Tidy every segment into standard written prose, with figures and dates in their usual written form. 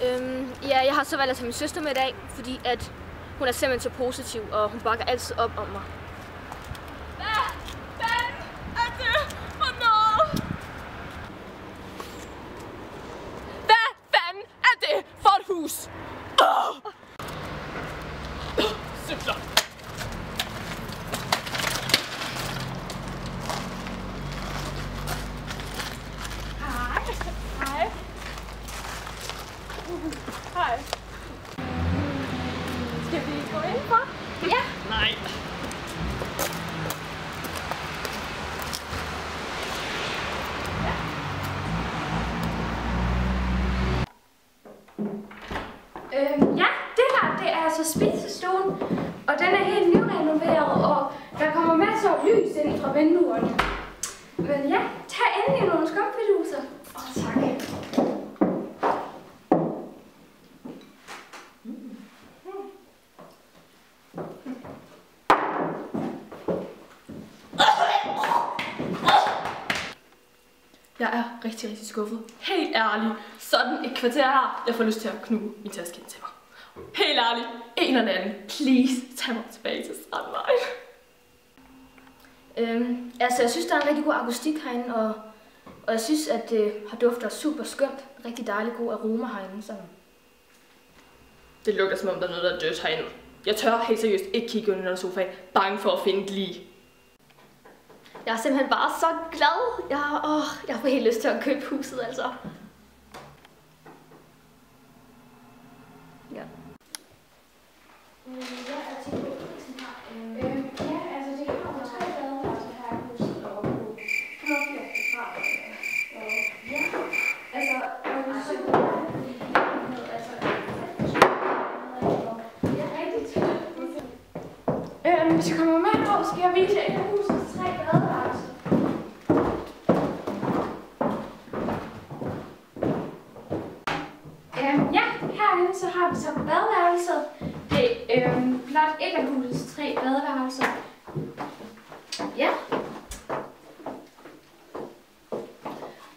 Ja, jeg har så valgt at tage min søster med i dag, fordi at hun er simpelthen så positiv, og hun bakker altid op om mig. Hvad er det for noget? Hvad fanden er det for et hus? Cykler. Hej. Hej. Skal vi gå indenfor? Ja. Nej. Ja, det her, det er altså spisestuen, og den er helt nyrenoveret, og der kommer masser af lys ind fra vinduerne. Men ja, tag endelig nogle skumfiduser. Tak. Jeg er rigtig skuffet. Helt ærligt. Sådan et kvarter her. Jeg får lyst til at knuge min taske ind til mig. Helt ærligt. En eller anden. Please, tag mig tilbage til Strandvejen. Altså, jeg synes, der er en rigtig god akustik herinde, og jeg synes, at det har dufter super skønt. Rigtig dejlig god aroma herinde. Sådan. Det lugter, som om der er noget, der er dødt herinde. Jeg tør helt seriøst ikke kigge under sofaen. Bange for at finde et lig. Jeg er simpelthen bare så glad. Jeg får helt lyst til at købe huset, altså. Ja. Altså det kommer 3 badeværelser her i huset og 85 kvadratmeter. Ja, altså det er rigtigt. Hvis jeg kommer med over, skal jeg vise jer et af husets 3 badeværelser. Ja, herinde så har vi så badeværelset. Det er blot et af husets 3 badeværelser. Ja.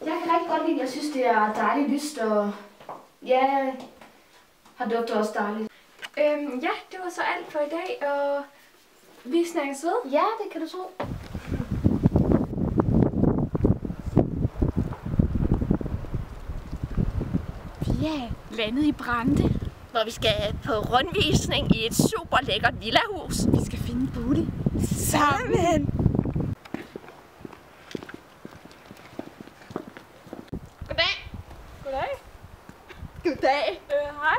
Jeg kan rigtig godt lide, jeg synes det er dejligt lyst, og ja, har duftet også dejligt. Ja, det var så alt for i dag, og vi snakkes ved. Ja, det kan du tro. Vi er landet i Brande, hvor vi skal på rundvisning i et super lækkert villahus. Vi skal finde Butte sammen. Goddag. Goddag. Goddag. Hej.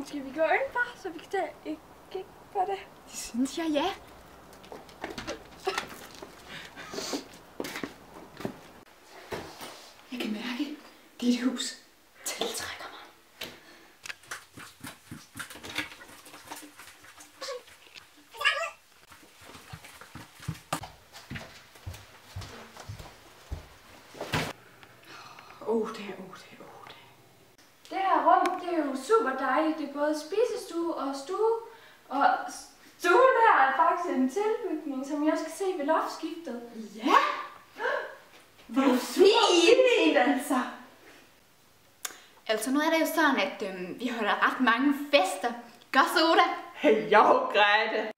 Skal vi gå indenfor, så vi kan tage et kig på det? Det synes jeg, ja. Jeg kan mærke, dit hus tiltrækker mig. Det her rum, det er jo super dejligt. Det er både spisestue og stue. Og stuen her er faktisk en tilbygning, som jeg skal se ved loftskiftet. Ja. Hvor fint, altså. Altså, nu er det jo sådan, at vi holder ret mange fester. Gør Soda? Jo, Grete.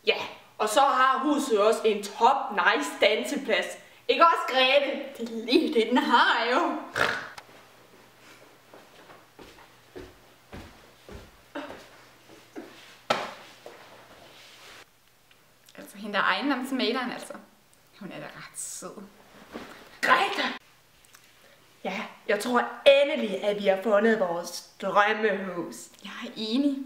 Ja, og så har huset også en top nice danseplads. Ikke også, Grete? Det er lige det, den har jo. Altså, hende der ejendomsmægleren, altså. Hun er da ret sød. Grete! Ja, jeg tror endelig, at vi har fundet vores drømmehus. Jeg er enig.